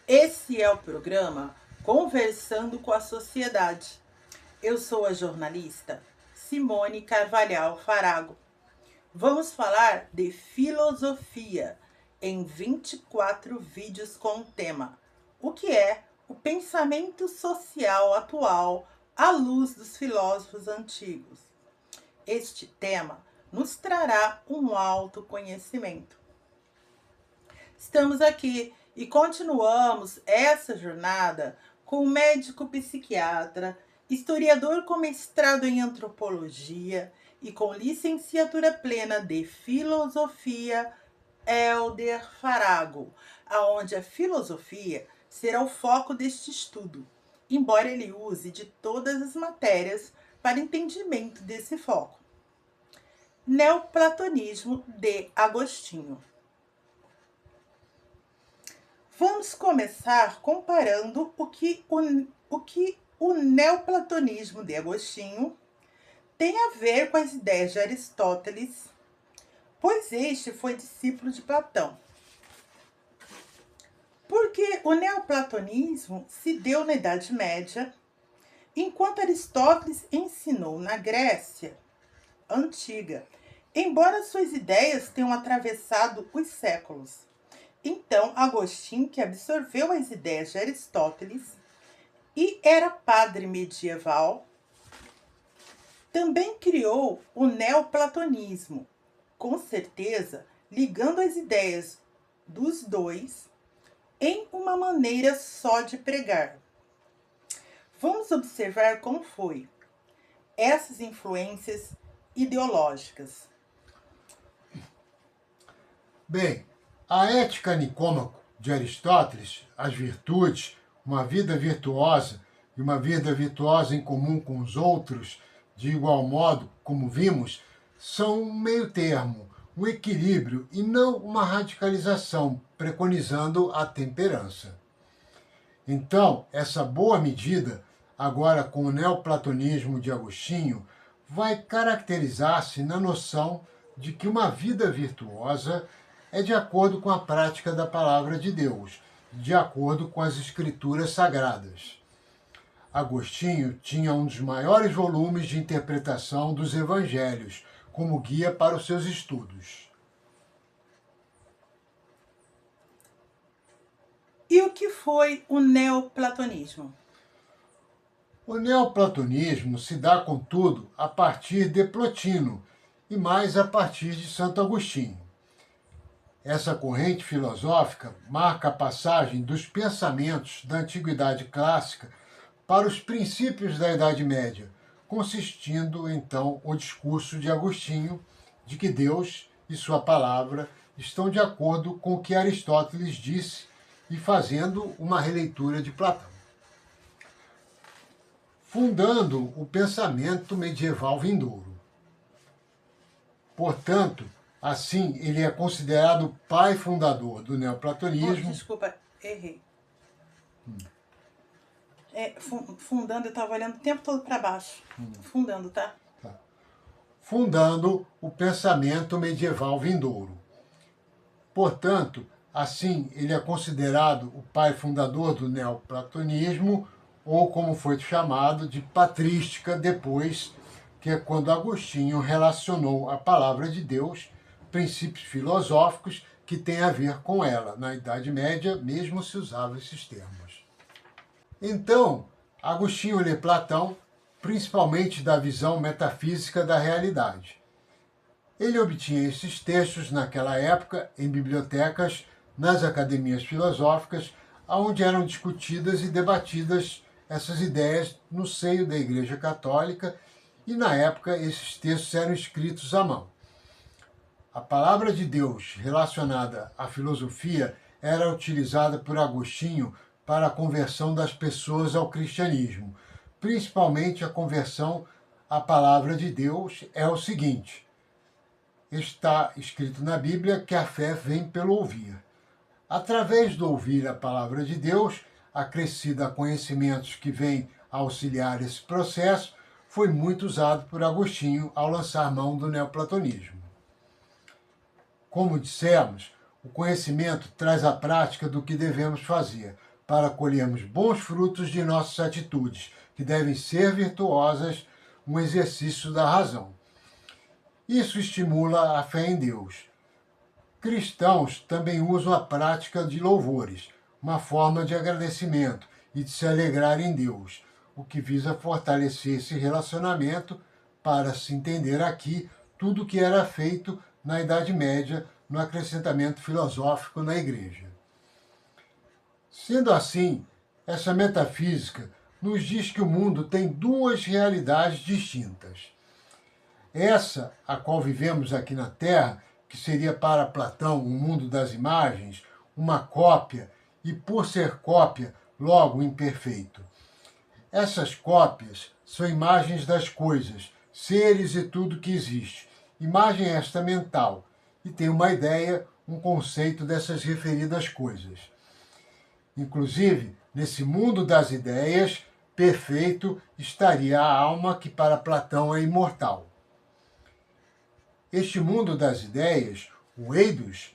Esse é o programa Conversando com a Sociedade. Eu sou a jornalista Simone Carvalhal Farago. Vamos falar de filosofia em 24 vídeos com o tema: o que é o pensamento social atual à luz dos filósofos antigos? Este tema nos trará um autoconhecimento. Estamos aqui e continuamos essa jornada com o médico psiquiatra, historiador com mestrado em antropologia e com licenciatura plena de filosofia, Hélder Farago, aonde a filosofia será o foco deste estudo, embora ele use de todas as matérias para entendimento desse foco. Neoplatonismo de Agostinho. Vamos começar comparando o que o neoplatonismo de Agostinho tem a ver com as ideias de Aristóteles, pois este foi discípulo de Platão. Porque o neoplatonismo se deu na Idade Média, enquanto Aristóteles ensinou na Grécia Antiga, embora suas ideias tenham atravessado os séculos. Então, Agostinho, que absorveu as ideias de Aristóteles e era padre medieval, também criou o neoplatonismo, com certeza ligando as ideias dos dois em uma maneira só de pregar. Vamos observar como foi essas influências ideológicas. Bem, a ética nicômaco de Aristóteles, as virtudes, uma vida virtuosa e uma vida virtuosa em comum com os outros, de igual modo, como vimos, são um meio termo, um equilíbrio e não uma radicalização, preconizando a temperança. Então, essa boa medida, agora com o neoplatonismo de Agostinho, vai caracterizar-se na noção de que uma vida virtuosa é de acordo com a prática da palavra de Deus, de acordo com as escrituras sagradas. Agostinho tinha um dos maiores volumes de interpretação dos evangelhos como guia para os seus estudos. E o que foi o neoplatonismo? O neoplatonismo se dá, contudo, a partir de Plotino e mais a partir de Santo Agostinho. Essa corrente filosófica marca a passagem dos pensamentos da Antiguidade Clássica para os princípios da Idade Média, consistindo, então, o discurso de Agostinho de que Deus e sua palavra estão de acordo com o que Aristóteles disse e fazendo uma releitura de Platão, fundando o pensamento medieval vindouro. Portanto, assim, ele é considerado o pai fundador do neoplatonismo. Desculpa, errei. Fundando, eu estava olhando o tempo todo para baixo. Fundando, tá? Fundando o pensamento medieval vindouro. Portanto, assim, ele é considerado o pai fundador do neoplatonismo, ou como foi chamado, de patrística depois, que é quando Agostinho relacionou a palavra de Deus, princípios filosóficos que têm a ver com ela. Na Idade Média, mesmo se usavam esses termos. Então, Agostinho lê Platão, principalmente da visão metafísica da realidade. Ele obtinha esses textos naquela época em bibliotecas, nas academias filosóficas, onde eram discutidas e debatidas essas ideias no seio da Igreja Católica, e na época esses textos eram escritos à mão. A palavra de Deus relacionada à filosofia era utilizada por Agostinho para a conversão das pessoas ao cristianismo, principalmente a conversão à palavra de Deus é o seguinte: está escrito na Bíblia que a fé vem pelo ouvir. Através do ouvir a palavra de Deus, acrescida a conhecimentos que vêm a auxiliar esse processo, foi muito usado por Agostinho ao lançar mão do neoplatonismo. Como dissemos, o conhecimento traz a prática do que devemos fazer. para colhermos bons frutos de nossas atitudes, que devem ser virtuosas, um exercício da razão. Isso estimula a fé em Deus. Cristãos também usam a prática de louvores, uma forma de agradecimento e de se alegrar em Deus, o que visa fortalecer esse relacionamento para se entender aqui tudo o que era feito na Idade Média no acrescentamento filosófico na Igreja. Sendo assim, essa metafísica nos diz que o mundo tem duas realidades distintas. Essa, a qual vivemos aqui na Terra, que seria para Platão um mundo das imagens, uma cópia, e por ser cópia, logo imperfeito. Essas cópias são imagens das coisas, seres e tudo que existe. Imagem esta mental, e tem uma ideia, um conceito dessas referidas coisas. Inclusive, nesse mundo das ideias, perfeito estaria a alma que para Platão é imortal. Este mundo das ideias, o eidos,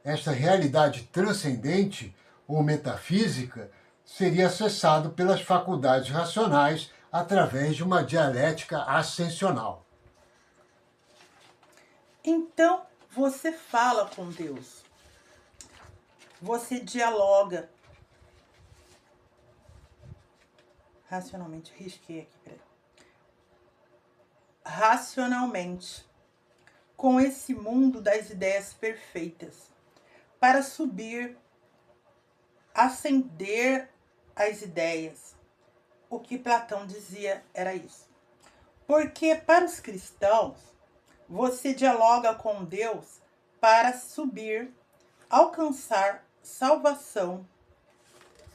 esta realidade transcendente ou metafísica, seria acessado pelas faculdades racionais através de uma dialética ascensional. Então, você fala com Deus. Você dialoga. Racionalmente, risquei aqui, peraí. Racionalmente, com esse mundo das ideias perfeitas, para subir, ascender as ideias. O que Platão dizia era isso. Porque para os cristãos, você dialoga com Deus para subir, alcançar salvação,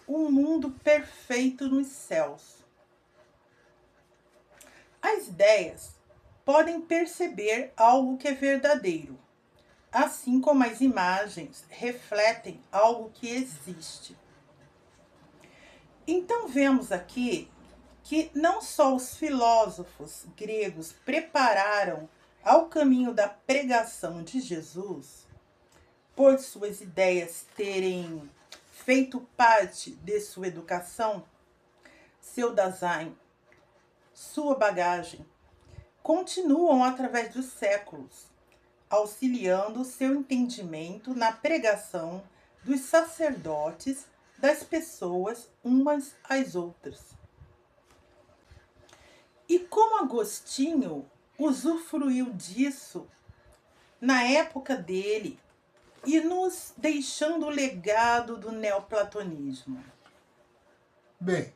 um mundo perfeito nos céus. As ideias podem perceber algo que é verdadeiro, assim como as imagens refletem algo que existe. Então vemos aqui que não só os filósofos gregos prepararam ao caminho da pregação de Jesus, por suas ideias terem feito parte de sua educação, seu Dasein, sua bagagem, continuam através dos séculos, auxiliando seu entendimento na pregação dos sacerdotes, das pessoas umas às outras. E como Agostinho usufruiu disso na época dele e nos deixando o legado do neoplatonismo? Bem,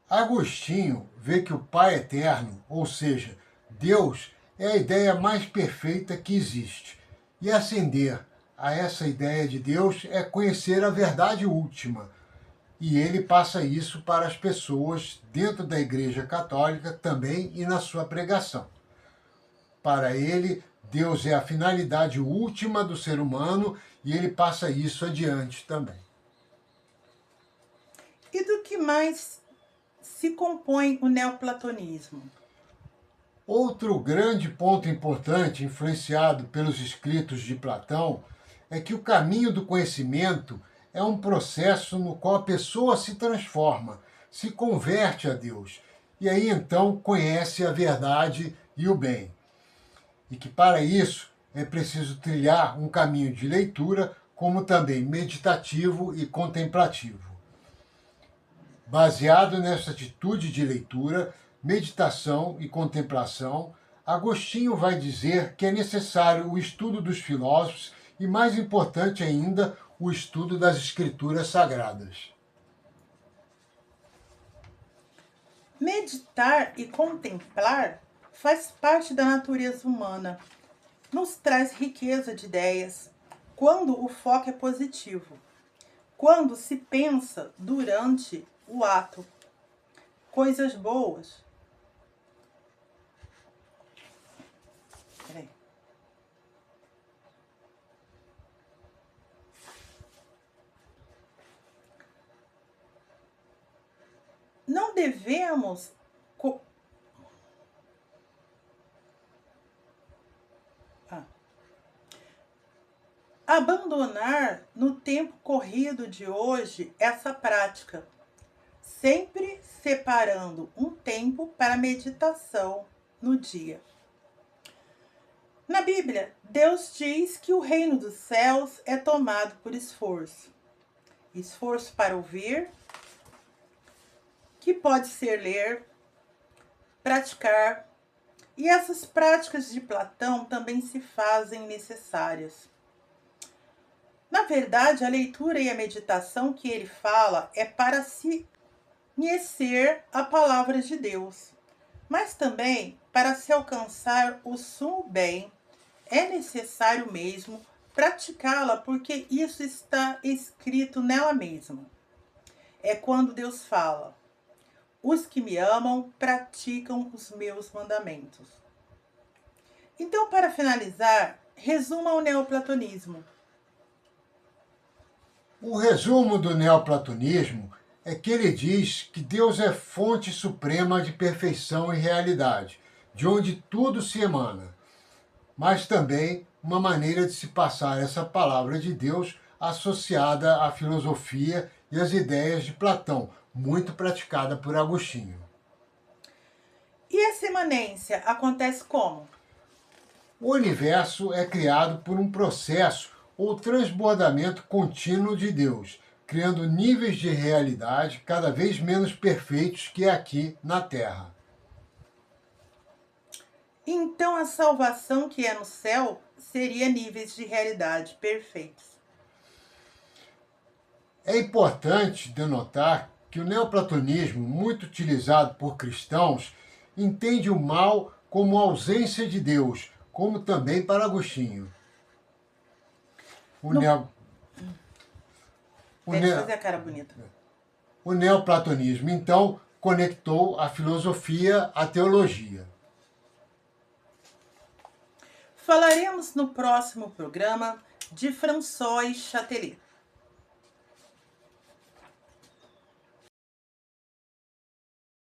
Agostinho vê que o Pai Eterno, ou seja, Deus, é a ideia mais perfeita que existe. E ascender a essa ideia de Deus é conhecer a verdade última. E ele passa isso para as pessoas dentro da Igreja Católica também e na sua pregação. Para ele, Deus é a finalidade última do ser humano e ele passa isso adiante também. E do que mais se compõe o neoplatonismo? Outro grande ponto importante, influenciado pelos escritos de Platão, é que o caminho do conhecimento é um processo no qual a pessoa se transforma, se converte a Deus, e aí então conhece a verdade e o bem. E que para isso é preciso trilhar um caminho de leitura, como também meditativo e contemplativo. Baseado nessa atitude de leitura, meditação e contemplação, Agostinho vai dizer que é necessário o estudo dos filósofos e, mais importante ainda, o estudo das escrituras sagradas. Meditar e contemplar faz parte da natureza humana. Nos traz riqueza de ideias, quando o foco é positivo. Quando se pensa durante o ato, coisas boas. Peraí. Não devemos abandonar no tempo corrido de hoje essa prática, sempre separando um tempo para meditação no dia. Na Bíblia, Deus diz que o reino dos céus é tomado por esforço. Esforço para ouvir, que pode ser ler, praticar, e essas práticas de Platão também se fazem necessárias. Na verdade, a leitura e a meditação que ele fala é para se conhecer a palavra de Deus, mas também para se alcançar o sumo bem, é necessário mesmo praticá-la, porque isso está escrito nela mesma. É quando Deus fala: os que me amam praticam os meus mandamentos. Então, para finalizar, resuma o neoplatonismo. O resumo do neoplatonismo é que ele diz que Deus é fonte suprema de perfeição e realidade, de onde tudo se emana, mas também uma maneira de se passar essa palavra de Deus associada à filosofia e às ideias de Platão, muito praticada por Agostinho. E essa imanência acontece como? O universo é criado por um processo ou transbordamento contínuo de Deus, criando níveis de realidade cada vez menos perfeitos que aqui na Terra. Então a salvação que é no céu seria níveis de realidade perfeitos. É importante denotar que o neoplatonismo, muito utilizado por cristãos, entende o mal como ausência de Deus, como também para Agostinho. Fazer a cara bonita. O neoplatonismo, então, conectou a filosofia à teologia. Falaremos no próximo programa de François Chatelet.